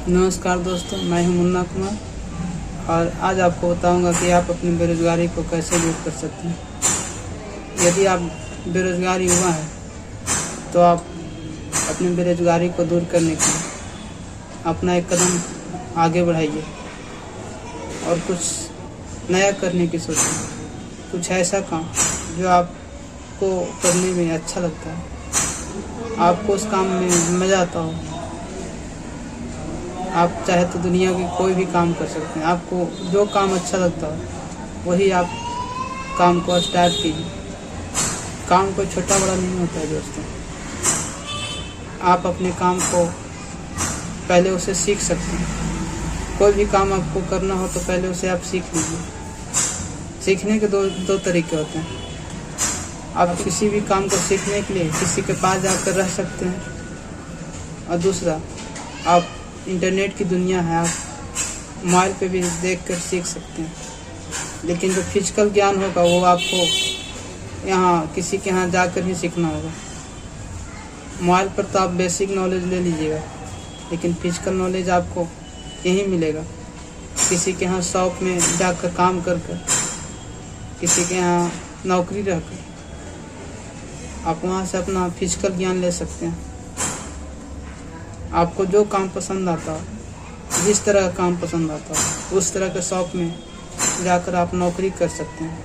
नमस्कार दोस्तों, मैं हूं मुन्ना कुमार और आज आपको बताऊंगा कि आप अपनी बेरोज़गारी को कैसे दूर कर सकते हैं। यदि आप बेरोज़गार युवा हैं तो आप अपनी बेरोज़गारी को दूर करने के लिए अपना एक कदम आगे बढ़ाइए और कुछ नया करने की सोचिए। कुछ ऐसा काम जो आपको करने में अच्छा लगता है, आपको उस काम में मज़ा आता हो। आप चाहे तो दुनिया के कोई भी काम कर सकते हैं। आपको जो काम अच्छा लगता हो वही आप काम को स्टार्ट कीजिए। काम कोई छोटा बड़ा नहीं होता है दोस्तों। आप अपने काम को पहले उसे सीख सकते हैं। कोई भी काम आपको करना हो तो पहले उसे आप सीख लीजिए। सीखने के दो तरीके होते हैं। आप किसी भी काम को सीखने के लिए किसी के पास जाकर रह सकते हैं, और दूसरा आप इंटरनेट की दुनिया है, आप मोबाइल पे भी देख कर सीख सकते हैं। लेकिन जो फिजिकल ज्ञान होगा वो आपको यहाँ किसी के यहाँ जाकर ही सीखना होगा। मोबाइल पर तो आप बेसिक नॉलेज ले लीजिएगा, लेकिन फिजिकल नॉलेज आपको यहीं मिलेगा। किसी के यहाँ शॉप में जाकर काम कर कर, किसी के यहाँ नौकरी रहकर आप वहाँ से अपना फिजिकल ज्ञान ले सकते हैं। आपको जो काम पसंद आता हो, जिस तरह का काम पसंद आता हो, उस तरह के शॉप में जाकर आप नौकरी कर सकते हैं।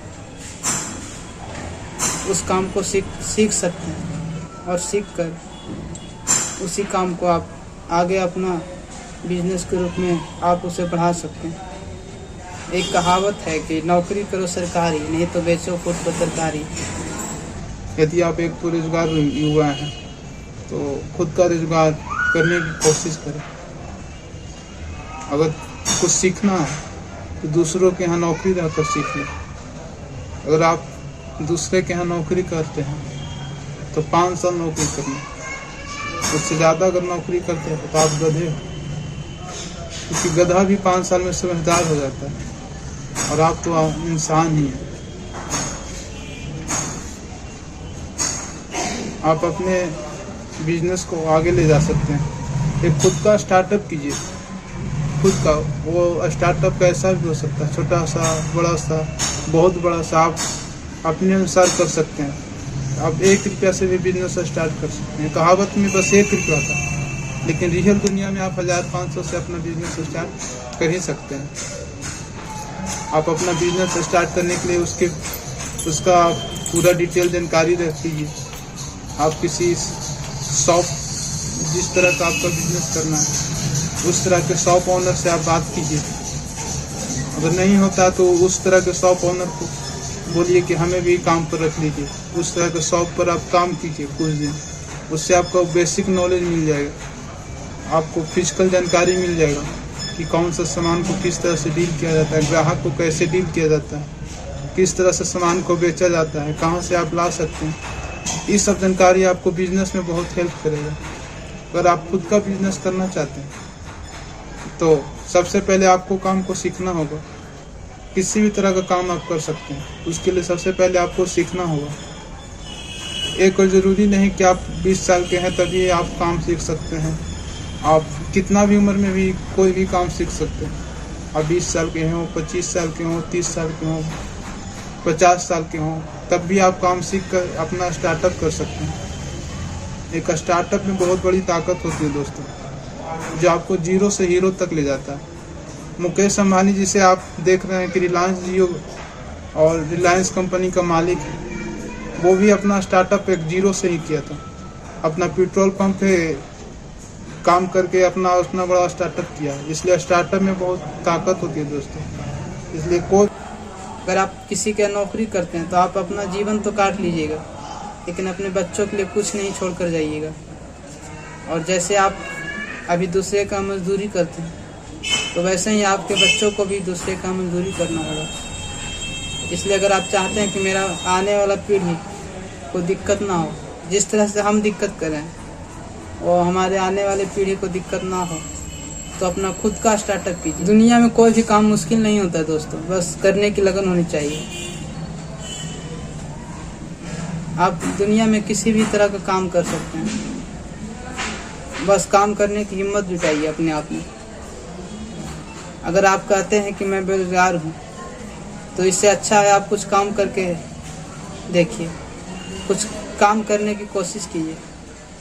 उस काम को सीख सकते हैं और सीख कर उसी काम को आप आगे अपना बिजनेस के रूप में आप उसे बढ़ा सकते हैं। एक कहावत है कि नौकरी करो सरकारी, नहीं तो बेचो खुद को तरकारी। यदि आप एक बेरोजगार युवा हैं तो खुद का रोजगार करने की कोशिश करें। अगर कुछ सीखना है तो दूसरों के यहाँ नौकरी रहकर सीख लें। अगर आप दूसरे के यहाँ नौकरी करते हैं तो 5 साल नौकरी कर लें। उससे ज़्यादा अगर नौकरी करते हैं तो आप गधे हो, क्योंकि गधा भी 5 साल में समझदार हो जाता है और आप तो इंसान ही हैं। आप अपने बिजनेस को आगे ले जा सकते हैं। एक खुद का स्टार्टअप कीजिए। खुद का वो स्टार्टअप कैसा भी हो सकता है, छोटा सा, बड़ा सा, बहुत बड़ा सा, आप अपने अनुसार कर सकते हैं। आप 1 रुपया से भी बिजनेस स्टार्ट कर सकते हैं। कहावत में बस 1 रुपया था, लेकिन रियल दुनिया में आप 1500 से अपना बिजनेस स्टार्ट कर ही सकते हैं। आप अपना बिजनेस स्टार्ट करने के लिए उसका पूरा डिटेल जानकारी रख लीजिए। आप किसी शॉप, जिस तरह का आपका बिजनेस करना है उस तरह के शॉप ओनर से आप बात कीजिए। अगर नहीं होता तो उस तरह के शॉप ओनर को बोलिए कि हमें भी काम पर रख लीजिए। उस तरह के शॉप पर आप काम कीजिए कुछ दिन। उससे आपको बेसिक नॉलेज मिल जाएगा। आपको फिजिकल जानकारी मिल जाएगा कि कौन सा सामान को किस तरह से डील किया जाता है, ग्राहक को कैसे डील किया जाता है, किस तरह से सामान को बेचा जाता है, कहाँ से आप ला सकते हैं। ये सब जानकारी आपको बिजनेस में बहुत हेल्प करेगा। अगर आप खुद का बिजनेस करना चाहते हैं तो सबसे पहले आपको काम को सीखना होगा। किसी भी तरह का काम आप कर सकते हैं, उसके लिए सबसे पहले आपको सीखना होगा। एक और ज़रूरी नहीं कि आप 20 साल के हैं तभी आप काम सीख सकते हैं। आप कितना भी उम्र में भी कोई भी काम सीख सकते हैं। आप 20 साल के हों, 25 साल के हों, 30 साल के हों, 50 साल के हों, तब भी आप काम सीख कर अपना स्टार्टअप कर सकते हैं। एक स्टार्टअप में बहुत बड़ी ताकत होती है दोस्तों, जो आपको जीरो से हीरो तक ले जाता है। मुकेश अंबानी जिसे आप देख रहे हैं कि रिलायंस जियो और रिलायंस कंपनी का मालिक है, वो भी अपना स्टार्टअप एक जीरो से ही किया था। अपना पेट्रोल पंप पे काम करके अपना उतना बड़ा स्टार्टअप किया। इसलिए स्टार्टअप में बहुत ताकत होती है दोस्तों। इसलिए अगर आप किसी के नौकरी करते हैं तो आप अपना जीवन तो काट लीजिएगा, लेकिन अपने बच्चों के लिए कुछ नहीं छोड़ कर जाइएगा। और जैसे आप अभी दूसरे का मजदूरी करते हैं तो वैसे ही आपके बच्चों को भी दूसरे का मजदूरी करना होगा। इसलिए अगर आप चाहते हैं कि मेरा आने वाला पीढ़ी को दिक्कत ना हो, जिस तरह से हम दिक्कत करें और हमारे आने वाले पीढ़ी को दिक्कत ना हो, तो अपना खुद का स्टार्टअप कीजिए। दुनिया में कोई भी काम मुश्किल नहीं होता है दोस्तों, बस करने की लगन होनी चाहिए। आप दुनिया में किसी भी तरह का काम कर सकते हैं, बस काम करने की हिम्मत जुटाइए अपने आप में। अगर आप कहते हैं कि मैं बेरोजगार हूँ, तो इससे अच्छा है आप कुछ काम करके देखिए, कुछ काम करने की कोशिश कीजिए।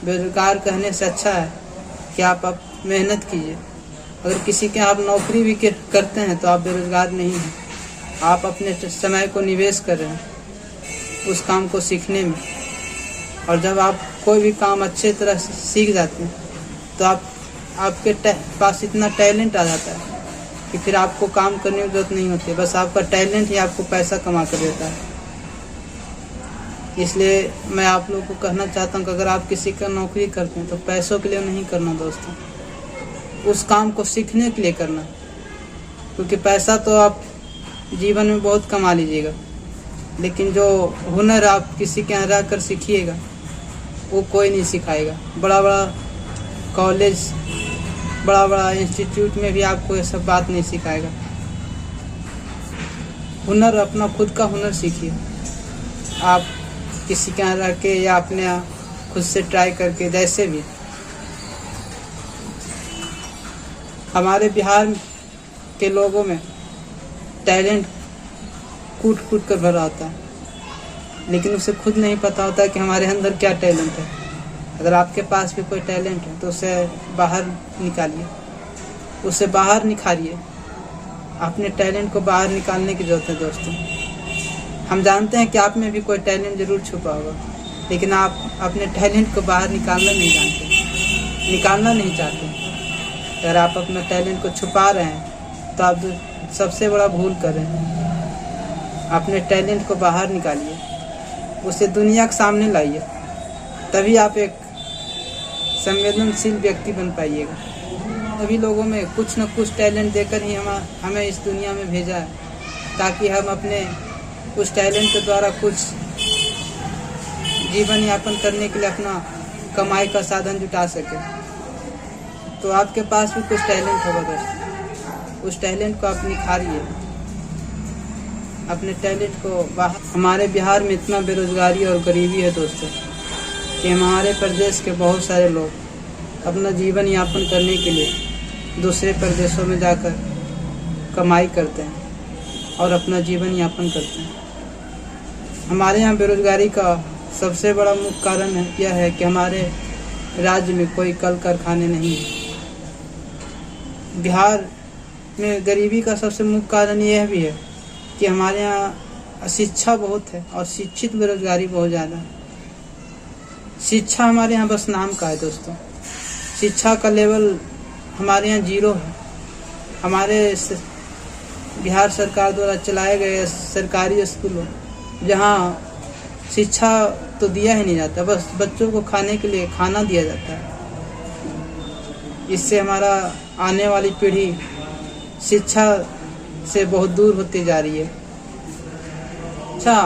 बेरोजगार कहने से अच्छा है कि आप मेहनत कीजिए। अगर किसी के आप नौकरी भी करते हैं तो आप बेरोजगार नहीं हैं, आप अपने समय को निवेश कर रहे हैं उस काम को सीखने में। और जब आप कोई भी काम अच्छे तरह से सीख जाते हैं तो आपके पास इतना टैलेंट आ जाता है कि फिर आपको काम करने की जरूरत नहीं होती, बस आपका टैलेंट ही आपको पैसा कमा कर देता है। इसलिए मैं आप लोगों को कहना चाहता हूँ कि अगर आप किसी का नौकरी करते हैं तो पैसों के लिए नहीं करना दोस्तों, उस काम को सीखने के लिए करना। क्योंकि पैसा तो आप जीवन में बहुत कमा लीजिएगा, लेकिन जो हुनर आप किसी के यहाँ रह कर सीखिएगा वो कोई नहीं सिखाएगा। बड़ा बड़ा कॉलेज, बड़ा बड़ा इंस्टीट्यूट में भी आपको ये सब बात नहीं सिखाएगा। हुनर, अपना खुद का हुनर सीखिए। आप किसी के यहाँ रह के या अपने यहाँ खुद से ट्राई करके, जैसे भी। हमारे बिहार के लोगों में टैलेंट कूट कूट कर भरा होता है, लेकिन उसे खुद नहीं पता होता कि हमारे अंदर क्या टैलेंट है। अगर आपके पास भी कोई टैलेंट है तो उसे बाहर निकालिए, उसे बाहर निखारिए। अपने टैलेंट को बाहर निकालने की जरूरत है दोस्तों। हम जानते हैं कि आप में भी कोई टैलेंट जरूर छुपा होगा, लेकिन आप अपने टैलेंट को बाहर निकालना नहीं जानते, निकालना नहीं चाहते। अगर आप अपना टैलेंट को छुपा रहे हैं तो आप सबसे बड़ा भूल कर रहे हैं। अपने टैलेंट को बाहर निकालिए, उसे दुनिया के सामने लाइए, तभी आप एक संवेदनशील व्यक्ति बन पाइएगा। सभी लोगों में कुछ न कुछ टैलेंट देकर ही हमें इस दुनिया में भेजा है, ताकि हम अपने उस टैलेंट के द्वारा कुछ जीवन यापन करने के लिए अपना कमाई का साधन जुटा सके। तो आपके पास भी कुछ टैलेंट होगा दोस्तों, उस टैलेंट को आप निखारिए, अपने टैलेंट को बाहर। हमारे बिहार में इतना बेरोजगारी और गरीबी है दोस्तों कि हमारे प्रदेश के बहुत सारे लोग अपना जीवन यापन करने के लिए दूसरे प्रदेशों में जाकर कमाई करते हैं और अपना जीवन यापन करते हैं। हमारे यहाँ बेरोजगारी का सबसे बड़ा मुख्य कारण यह है कि हमारे राज्य में कोई कल कारखाने नहीं है। बिहार में गरीबी का सबसे मुख्य कारण यह भी है कि हमारे यहाँ शिक्षा बहुत है और शिक्षित बेरोजगारी बहुत ज़्यादा है। शिक्षा हमारे यहाँ बस नाम का है दोस्तों, शिक्षा का लेवल हमारे यहाँ 0 है। हमारे बिहार सरकार द्वारा चलाए गए सरकारी स्कूलों जहाँ शिक्षा तो दिया ही नहीं जाता, बस बच्चों को खाने के लिए खाना दिया जाता है। इससे हमारा आने वाली पीढ़ी शिक्षा से बहुत दूर होती जा रही है। अच्छा,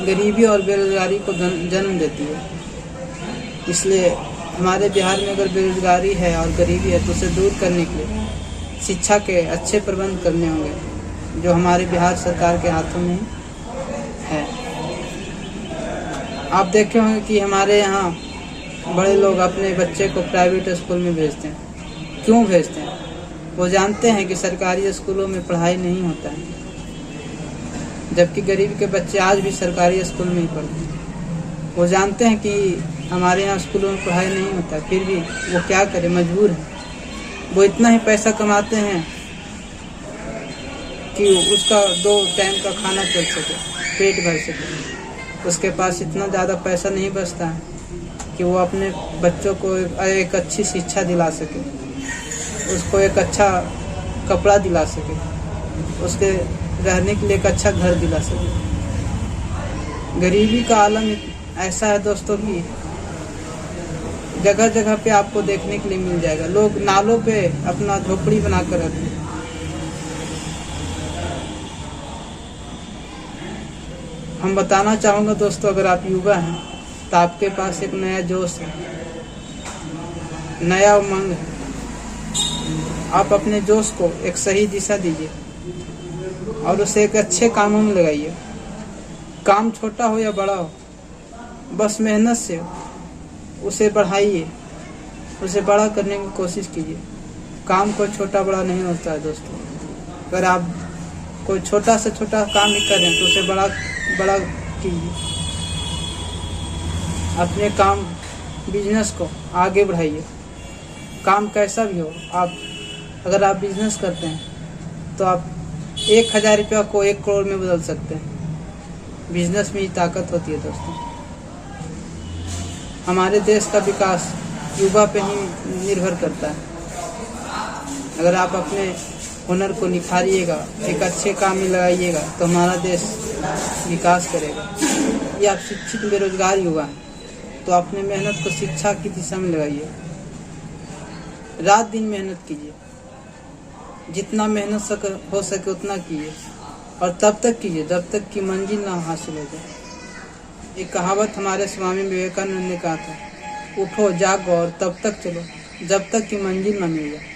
गरीबी और बेरोजगारी को जन्म देती है। इसलिए हमारे बिहार में अगर बेरोजगारी है और गरीबी है तो उसे दूर करने के लिए शिक्षा के अच्छे प्रबंध करने होंगे, जो हमारे बिहार सरकार के हाथों में है। आप देखे होंगे कि हमारे यहाँ बड़े लोग अपने बच्चे को प्राइवेट स्कूल में भेजते हैं। क्यों भेजते हैं? वो जानते हैं कि सरकारी स्कूलों में पढ़ाई नहीं होता है, जबकि गरीब के बच्चे आज भी सरकारी स्कूल में ही पढ़ते हैं। वो जानते हैं कि हमारे यहाँ स्कूलों में पढ़ाई नहीं होता, फिर भी वो क्या करें, मजबूर हैं। वो इतना ही पैसा कमाते हैं कि उसका 2 टाइम का खाना चल सके, पेट भर सके। उसके पास इतना ज़्यादा पैसा नहीं बचता है कि वो अपने बच्चों को एक अच्छी शिक्षा दिला सके, उसको एक अच्छा कपड़ा दिला सके, उसके रहने के लिए एक अच्छा घर दिला सके। गरीबी का आलम ऐसा है दोस्तों कि जगह जगह पे आपको देखने के लिए मिल जाएगा। लोग नालों पे अपना झोपड़ी बनाकर रखते हैं। हम बताना चाहूँगा दोस्तों, अगर आप युवा हैं तो आपके पास एक नया जोश है, नया उमंग है। आप अपने जोश को एक सही दिशा दीजिए और उसे एक अच्छे कामों में लगाइए। काम छोटा हो या बड़ा हो, बस मेहनत से उसे बढ़ाइए, उसे बड़ा करने की कोशिश कीजिए। काम कोई छोटा बड़ा नहीं होता है दोस्तों। अगर आप कोई छोटा से छोटा काम भी करें तो उसे बड़ा बड़ा कीजिए। अपने काम बिजनेस को आगे बढ़ाइए। काम कैसा भी हो, अगर आप बिजनेस करते हैं तो आप 1000 रुपया को 1 करोड़ में बदल सकते हैं। बिजनेस में ही ताकत होती है दोस्तों। हमारे देश का विकास युवा पे ही निर्भर करता है। अगर आप अपने हुनर को निखारिएगा, एक अच्छे काम में लगाइएगा तो हमारा देश विकास करेगा। या आप शिक्षित बेरोजगार युवा हैं तो अपने मेहनत को शिक्षा की दिशा में लगाइए। रात दिन मेहनत कीजिए, जितना मेहनत हो सके उतना कीजिए, और तब तक कीजिए जब तक कि मंजिल ना हासिल हो जाए। एक कहावत हमारे स्वामी विवेकानंद ने कहा था, उठो जागो और तब तक चलो जब तक कि मंजिल ना मिल जाए।